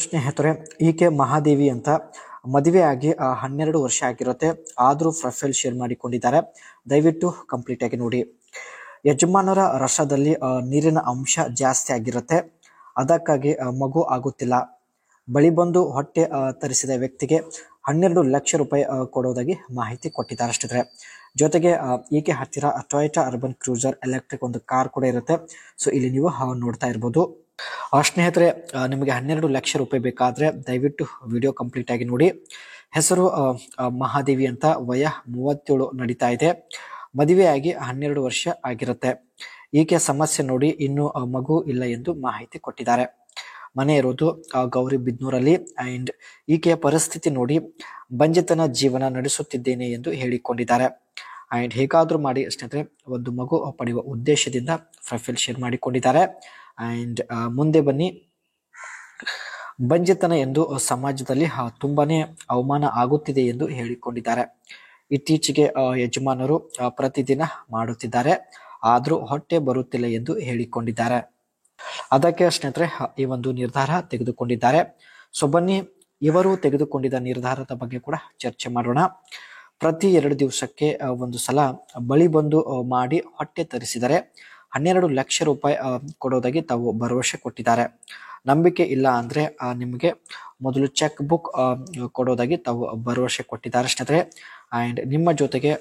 ಸ್ನೇಹಿತರೆ, ಈಕೆ ಮಹಾದೇವಿ ಅಂತ ಮದುವೆ ಆಗಿ 12 ವರ್ಷ ಆಗಿರುತ್ತೆ. ಆದರೂ ಪ್ರೊಫೈಲ್ ಶೇರ್ ಮಾಡಿಕೊಂಡಿದ್ದಾರೆ. ದಯವಿಟ್ಟು ಕಂಪ್ಲೀಟ್ ಆಗಿ ನೋಡಿ. ಯಜಮಾನರ ರಸದಲ್ಲಿ ನೀರಿನ ಅಂಶ ಜಾಸ್ತಿ ಆಗಿರುತ್ತೆ. ಅದಕ್ಕಾಗಿ ಮಗು ಆಗುತ್ತಿಲ್ಲ. ಬಳಿ ಬಂದು ಹೊಟ್ಟೆ ತರಿಸಿದ ವ್ಯಕ್ತಿಗೆ 12 ಲಕ್ಷ ರೂಪಾಯಿ ಕೊಡೋದಾಗಿ ಮಾಹಿತಿ ಕೊಟ್ಟಿದ್ದಾರೆ ಸ್ನೇಹಿತರೆ. ಜೊತೆಗೆ ಈಕೆ ಹತ್ತಿರ ಟೊಯೋಟಾ ಅರ್ಬನ್ ಕ್ರೂಸರ್ ಎಲೆಕ್ಟ್ರಿಕ್ ಒಂದು ಕಾರ್ ಕೂಡ ಇರುತ್ತೆ. ಸೊ ಇಲ್ಲಿ ನೀವು ನೋಡ್ತಾ ಇರ್ಬೋದು. ಸ್ನೇಹಿತರೆ, ನಿಮಗೆ 12 ಲಕ್ಷ ರೂಪಾಯಿ ಬೇಕಾದ್ರೆ ದಯವಿಟ್ಟು ವಿಡಿಯೋ ಕಂಪ್ಲೀಟ್ ಆಗಿ ನೋಡಿ. ಹೆಸರು ಮಹಾದೇವಿ ಅಂತ, ವಯ 37 ನಡೀತಾ ಇದೆ. ಮದುವೆಯಾಗಿ 12 ವರ್ಷ ಆಗಿರುತ್ತೆ. ಈಕೆ ಸಮಸ್ಯೆ ನೋಡಿ ಇನ್ನು ಮಗು ಇಲ್ಲ ಎಂದು ಮಾಹಿತಿ ಕೊಟ್ಟಿದ್ದಾರೆ. ಮನೆ ಇರೋದು ಗೌರಿಬಿದನೂರಲ್ಲಿ. ಅಂಡ್ ಈಕೆಯ ಪರಿಸ್ಥಿತಿ ನೋಡಿ ಬಂಜೆತನ ಜೀವನ ನಡೆಸುತ್ತಿದ್ದೇನೆ ಎಂದು ಹೇಳಿಕೊಂಡಿದ್ದಾರೆ. ಅಂಡ್ ಹೇಗಾದ್ರೂ ಮಾಡಿ ಸ್ನೇಹಿತರೆ ಒಂದು ಮಗು ಪಡೆಯುವ ಉದ್ದೇಶದಿಂದ ಪ್ರೊಫೈಲ್ ಶೇರ್ ಮಾಡಿಕೊಂಡಿದ್ದಾರೆ. ಅಂಡ್ ಮುಂದೆ ಬನ್ನಿ. ಬಂಜೆತನ ಎಂದು ಸಮಾಜದಲ್ಲಿ ತುಂಬಾನೇ ಅವಮಾನ ಆಗುತ್ತಿದೆ ಎಂದು ಹೇಳಿಕೊಂಡಿದ್ದಾರೆ. ಇತ್ತೀಚೆಗೆ ಯಜಮಾನರು ಪ್ರತಿದಿನ ಮಾಡುತ್ತಿದ್ದಾರೆ, ಆದ್ರೂ ಹೊಟ್ಟೆ ಬರುತ್ತಿಲ್ಲ ಎಂದು ಹೇಳಿಕೊಂಡಿದ್ದಾರೆ. ಅದಕ್ಕೆ ಸ್ನೇಹಿತರೆ ಈ ಒಂದು ನಿರ್ಧಾರ ತೆಗೆದುಕೊಂಡಿದ್ದಾರೆ. ಸೊ ಬನ್ನಿ, ಇವರು ತೆಗೆದುಕೊಂಡಿದ್ದ ನಿರ್ಧಾರದ ಬಗ್ಗೆ ಕೂಡ ಚರ್ಚೆ ಮಾಡೋಣ. ಪ್ರತಿ 2 ದಿವಸಕ್ಕೆ ಒಂದು ಸಲ ಬಳಿ ಬಂದು ಮಾಡಿ ಹೊಟ್ಟೆ ತರಿಸಿದರೆ 12 ಲಕ್ಷ ರೂಪಾಯಿ ಕೊಡೋದಾಗಿ ತಾವು ಭರವಸೆ ಕೊಟ್ಟಿದ್ದಾರೆ. ನಂಬಿಕೆ ಇಲ್ಲ ಅಂದ್ರೆ ನಿಮಗೆ ಮೊದಲು ಚೆಕ್ ಬುಕ್ ಕೊಡೋದಾಗಿ ತಾವು ಭರವಸೆ ಕೊಟ್ಟಿದ್ದಾರೆ ಸ್ನೇಹಿತರೆ. ಅಂಡ್ ನಿಮ್ಮ ಜೊತೆಗೆ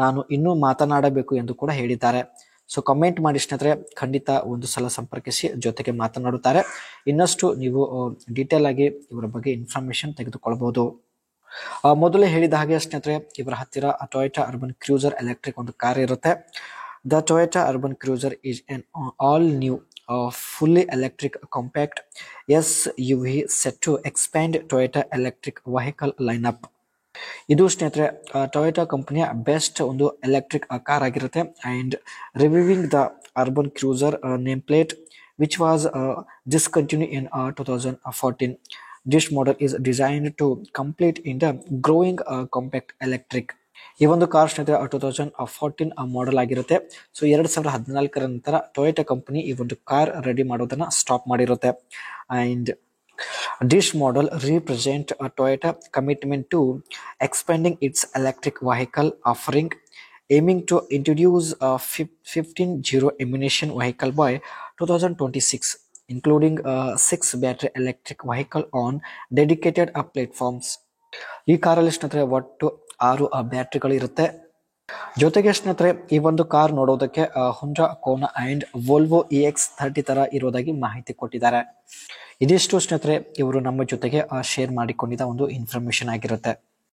ನಾನು ಇನ್ನೂ ಮಾತನಾಡಬೇಕು ಎಂದು ಕೂಡ ಹೇಳಿದ್ದಾರೆ. ಸೊ ಕಮೆಂಟ್ ಮಾಡಿ ಸ್ನೇಹಿತರೆ, ಖಂಡಿತ ಒಂದು ಸಲ ಸಂಪರ್ಕಿಸಿ ಜೊತೆಗೆ ಮಾತನಾಡುತ್ತಾರೆ. ಇನ್ನಷ್ಟು ನೀವು ಡೀಟೇಲ್ ಆಗಿ ಇವರ ಬಗ್ಗೆ ಇನ್ಫಾರ್ಮೇಶನ್ ತೆಗೆದುಕೊಳ್ಬಹುದು. ಮೊದಲೇ ಹೇಳಿದ ಹಾಗೆ ಸ್ನೇಹಿತರೆ, ಇವರ ಹತ್ತಿರ ಟೊಯೋಟಾ ಅರ್ಬನ್ ಕ್ರೂಸರ್ ಎಲೆಕ್ಟ್ರಿಕ್ ಒಂದು ಕಾರ್ ಇರುತ್ತೆ. The Toyota Urban Cruiser is an all-new, fully electric compact SUV set to expand Toyota electric vehicle lineup. ಇದು ಸ್ನೇಹಿತರೆ ಟೊಯೋಟಾ ಕಂಪನಿಯ ಬೆಸ್ಟ್ ಒಂದು ಎಲೆಕ್ಟ್ರಿಕ್ ಕಾರ್ ಆಗಿರುತ್ತೆ. And reviving the urban cruiser nameplate which was discontinued in 2014. This model is designed to compete in the growing compact electric. ಈ ಒಂದು car ಸ್ನೇಹಿತರೆ 2014 model ಆಗಿರುತ್ತೆ. So 2014 ನಂತರ ಟೊಯೋಟಾ ಕಂಪನಿ ಈ ಒಂದು ಕಾರ್ ರೆಡಿ ಮಾಡೋದನ್ನ stop ಮಾಡಿರುತ್ತೆ. And this model represent Toyota commitment to expending its electric vehicle offering, aiming to introduce a 15-0 emission vehicle by 2026, including 6 battery electric vehicle on dedicated platforms. ಈ ಕಾರಲ್ಲಿ ಸ್ನೇಹಿತರೆ ಒಟ್ಟು 6 ಬ್ಯಾಟ್ರಿಗಳು ಇರುತ್ತೆ. ಜೊತೆಗೆ ಸ್ನೇಹಿತರೆ ಈ ಒಂದು ಕಾರ್ ನೋಡೋದಕ್ಕೆ ಹುಂಡಾ ಕೋನಾ ಅಂಡ್ ವೋಲ್ವೋ EX30 ತರ ಇರೋದಾಗಿ ಮಾಹಿತಿ ಕೊಟ್ಟಿದ್ದಾರೆ. ಇದಿಷ್ಟು ಸ್ನೇಹಿತರೆ ಇವರು ನಮ್ಮ ಜೊತೆಗೆ ಶೇರ್ ಮಾಡಿಕೊಂಡಿದ್ದ ಒಂದು ಇನ್ಫಾರ್ಮೇಶನ್ ಆಗಿರುತ್ತೆ.